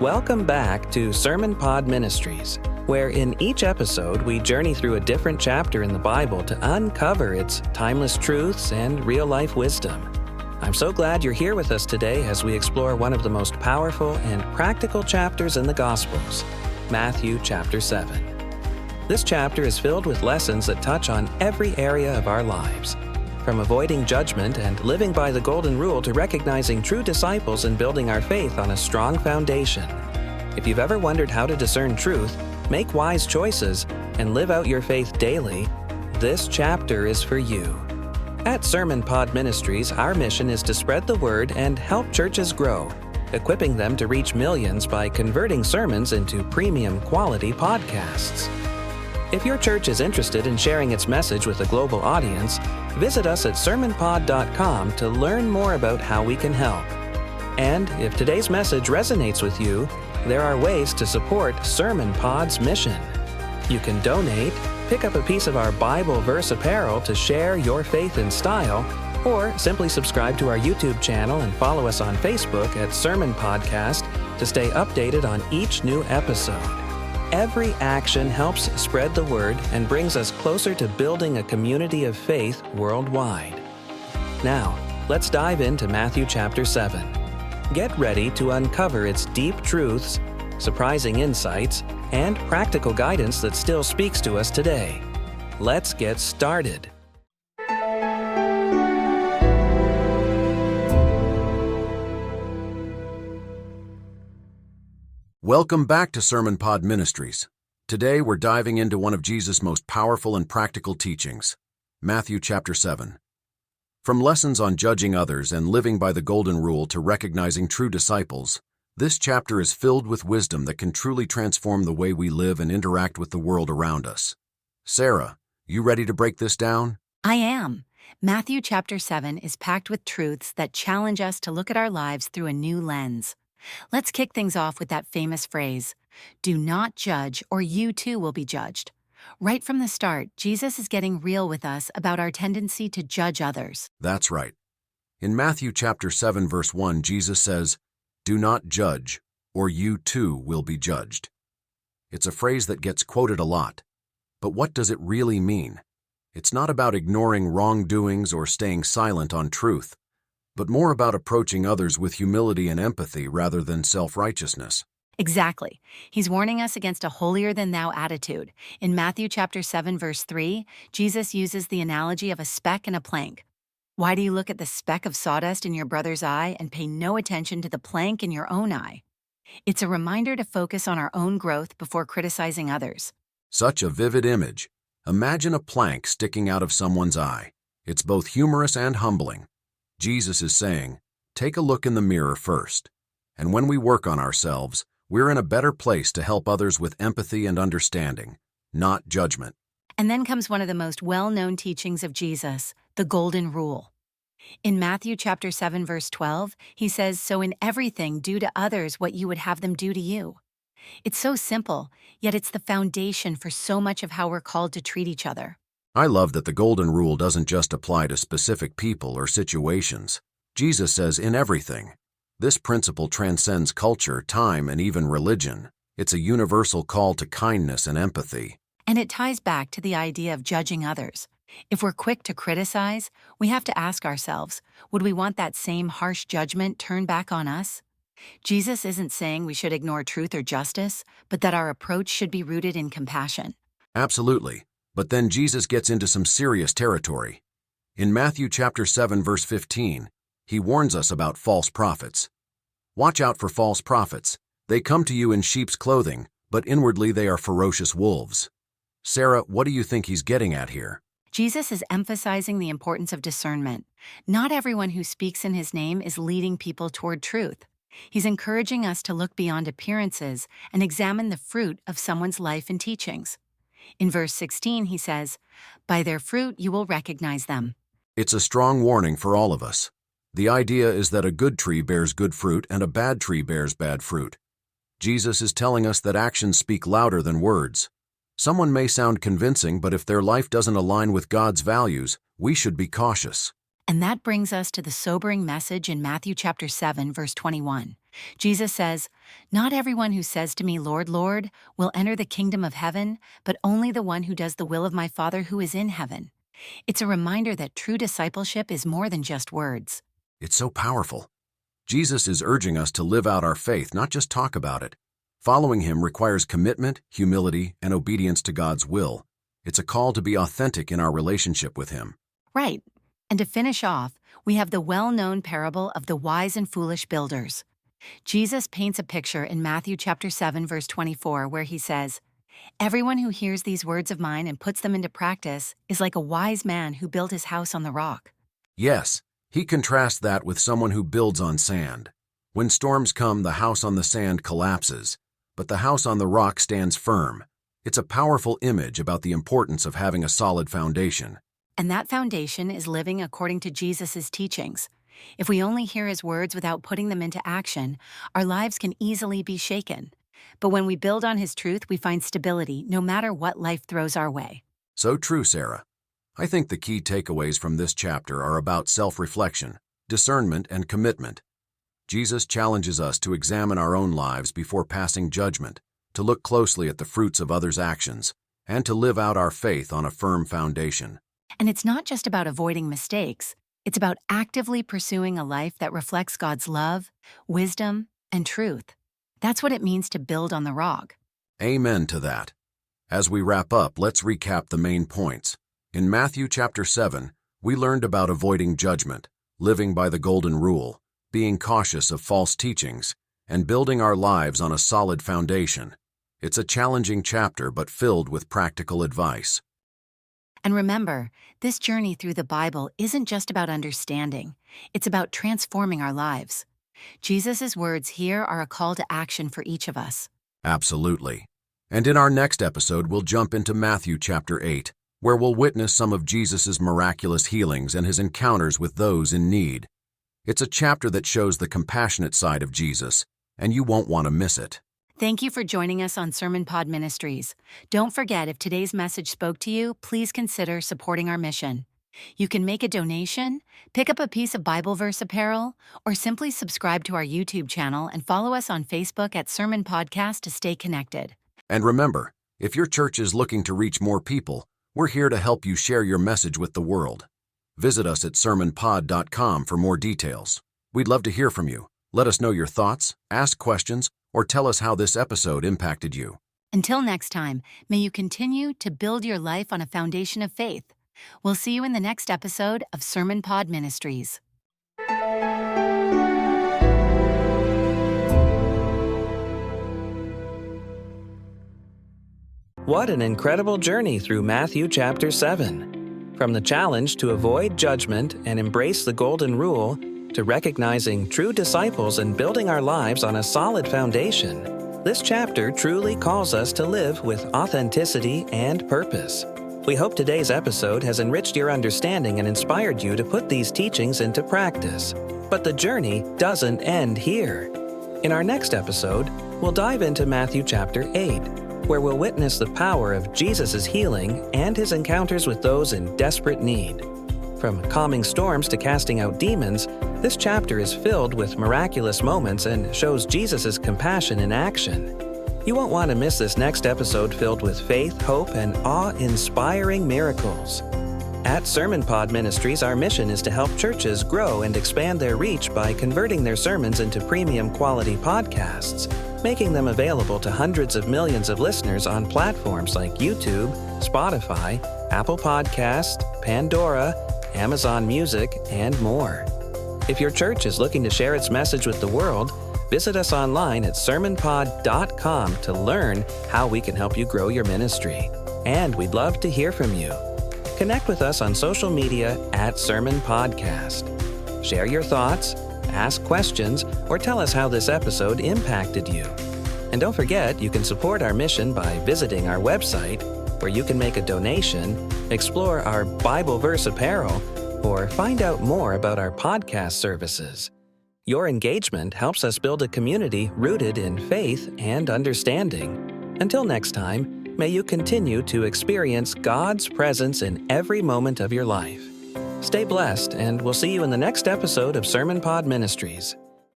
Welcome back to SermonPod Ministries, where in each episode we journey through a different chapter in the Bible to uncover its timeless truths and real-life wisdom. I'm so glad you're here with us today as we explore one of the most powerful and practical chapters in the Gospels, Matthew chapter 7. This chapter is filled with lessons that touch on every area of our lives, from avoiding judgment and living by the golden rule to recognizing true disciples and building our faith on a strong foundation. If you've ever wondered how to discern truth, make wise choices, and live out your faith daily, this chapter is for you. At SermonPod Ministries, our mission is to spread the word and help churches grow, equipping them to reach millions by converting sermons into premium quality podcasts. If your church is interested in sharing its message with a global audience, visit us at sermonpod.com to learn more about how we can help. And if today's message resonates with you, there are ways to support SermonPod's mission. You can donate, pick up a piece of our Bible verse apparel to share your faith and style, or simply subscribe to our YouTube channel and follow us on Facebook at Sermon Podcast to stay updated on each new episode. Every action helps spread the word and brings us closer to building a community of faith worldwide. Now, let's dive into Matthew chapter 7. Get ready to uncover its deep truths, surprising insights, and practical guidance that still speaks to us today. Let's get started. Welcome back to SermonPod Ministries. Today we're diving into one of Jesus' most powerful and practical teachings, Matthew chapter 7. From lessons on judging others and living by the golden rule to recognizing true disciples, this chapter is filled with wisdom that can truly transform the way we live and interact with the world around us. Sarah, you ready to break this down? I am. Matthew chapter 7 is packed with truths that challenge us to look at our lives through a new lens. Let's kick things off with that famous phrase, "Do not judge, or you too will be judged." Right from the start, Jesus is getting real with us about our tendency to judge others. That's right. In Matthew chapter 7 verse 1, Jesus says, "Do not judge, or you too will be judged." It's a phrase that gets quoted a lot. But what does it really mean? It's not about ignoring wrongdoings or staying silent on truth, but more about approaching others with humility and empathy rather than self-righteousness. Exactly. He's warning us against a holier-than-thou attitude. In Matthew chapter 7 verse 3, Jesus uses the analogy of a speck and a plank. Why do you look at the speck of sawdust in your brother's eye and pay no attention to the plank in your own eye? It's a reminder to focus on our own growth before criticizing others. Such a vivid image. Imagine a plank sticking out of someone's eye. It's both humorous and humbling. Jesus is saying, take a look in the mirror first. And when we work on ourselves, we're in a better place to help others with empathy and understanding, not judgment. And then comes one of the most well-known teachings of Jesus, the golden rule. In Matthew chapter 7 verse 12, he says, "So in everything do to others what you would have them do to you." It's so simple, yet it's the foundation for so much of how we're called to treat each other. I love that the golden rule doesn't just apply to specific people or situations. Jesus says in everything. This principle transcends culture, time, and even religion. It's a universal call to kindness and empathy. And it ties back to the idea of judging others. If we're quick to criticize, we have to ask ourselves, would we want that same harsh judgment turned back on us? Jesus isn't saying we should ignore truth or justice, but that our approach should be rooted in compassion. Absolutely. But then Jesus gets into some serious territory. In Matthew chapter 7 verse 15, he warns us about false prophets. Watch out for false prophets. They come to you in sheep's clothing, but inwardly they are ferocious wolves. Sarah, what do you think he's getting at here? Jesus is emphasizing the importance of discernment. Not everyone who speaks in his name is leading people toward truth. He's encouraging us to look beyond appearances and examine the fruit of someone's life and teachings. In verse 16, he says, "By their fruit you will recognize them." It's a strong warning for all of us. The idea is that a good tree bears good fruit and a bad tree bears bad fruit. Jesus is telling us that actions speak louder than words. Someone may sound convincing, but if their life doesn't align with God's values, we should be cautious. And that brings us to the sobering message in Matthew chapter 7, verse 21. Jesus says, "Not everyone who says to me, 'Lord, Lord,' will enter the kingdom of heaven, but only the one who does the will of my Father who is in heaven." It's a reminder that true discipleship is more than just words. It's so powerful. Jesus is urging us to live out our faith, not just talk about it. Following him requires commitment, humility, and obedience to God's will. It's a call to be authentic in our relationship with him. Right. And to finish off, we have the well-known parable of the wise and foolish builders. Jesus paints a picture in Matthew chapter 7, verse 24, where he says, "Everyone who hears these words of mine and puts them into practice is like a wise man who built his house on the rock." Yes, he contrasts that with someone who builds on sand. When storms come, the house on the sand collapses, but the house on the rock stands firm. It's a powerful image about the importance of having a solid foundation. And that foundation is living according to Jesus' teachings. If we only hear his words without putting them into action, our lives can easily be shaken. But when we build on his truth, we find stability no matter what life throws our way. So true, Sarah. I think the key takeaways from this chapter are about self-reflection, discernment, and commitment. Jesus challenges us to examine our own lives before passing judgment, to look closely at the fruits of others' actions, and to live out our faith on a firm foundation. And it's not just about avoiding mistakes. It's about actively pursuing a life that reflects God's love, wisdom, and truth. That's what it means to build on the rock. Amen to that. As we wrap up, let's recap the main points. In Matthew chapter 7, we learned about avoiding judgment, living by the golden rule, being cautious of false teachings, and building our lives on a solid foundation. It's a challenging chapter, but filled with practical advice. And remember, this journey through the Bible isn't just about understanding. It's about transforming our lives. Jesus' words here are a call to action for each of us. Absolutely. And in our next episode, we'll jump into Matthew chapter 8, where we'll witness some of Jesus' miraculous healings and his encounters with those in need. It's a chapter that shows the compassionate side of Jesus, and you won't want to miss it. Thank you for joining us on SermonPod Ministries. Don't forget, if today's message spoke to you, please consider supporting our mission. You can make a donation, pick up a piece of Bible verse apparel, or simply subscribe to our YouTube channel and follow us on Facebook at Sermon Podcast to stay connected. And remember, if your church is looking to reach more people, we're here to help you share your message with the world. Visit us at SermonPod.com for more details. We'd love to hear from you. Let us know your thoughts, ask questions, or tell us how this episode impacted you. Until next time, may you continue to build your life on a foundation of faith. We'll see you in the next episode of SermonPod Ministries. What an incredible journey through Matthew chapter 7. From the challenge to avoid judgment and embrace the golden rule, to recognizing true disciples and building our lives on a solid foundation, this chapter truly calls us to live with authenticity and purpose. We hope today's episode has enriched your understanding and inspired you to put these teachings into practice. But the journey doesn't end here. In our next episode, we'll dive into Matthew chapter 8, where we'll witness the power of Jesus' healing and his encounters with those in desperate need. From calming storms to casting out demons, this chapter is filled with miraculous moments and shows Jesus' compassion in action. You won't want to miss this next episode filled with faith, hope, and awe-inspiring miracles. At SermonPod Ministries, our mission is to help churches grow and expand their reach by converting their sermons into premium quality podcasts, making them available to hundreds of millions of listeners on platforms like YouTube, Spotify, Apple Podcasts, Pandora, Amazon Music, and more. If your church is looking to share its message with the world, visit us online at SermonPod.com to learn how we can help you grow your ministry. And we'd love to hear from you. Connect with us on social media at Sermon Podcast. Share your thoughts, ask questions, or tell us how this episode impacted you. And don't forget, you can support our mission by visiting our website, where you can make a donation, explore our Bible verse apparel, or find out more about our podcast services. Your engagement helps us build a community rooted in faith and understanding. Until next time, may you continue to experience God's presence in every moment of your life. Stay blessed, and we'll see you in the next episode of SermonPod Ministries.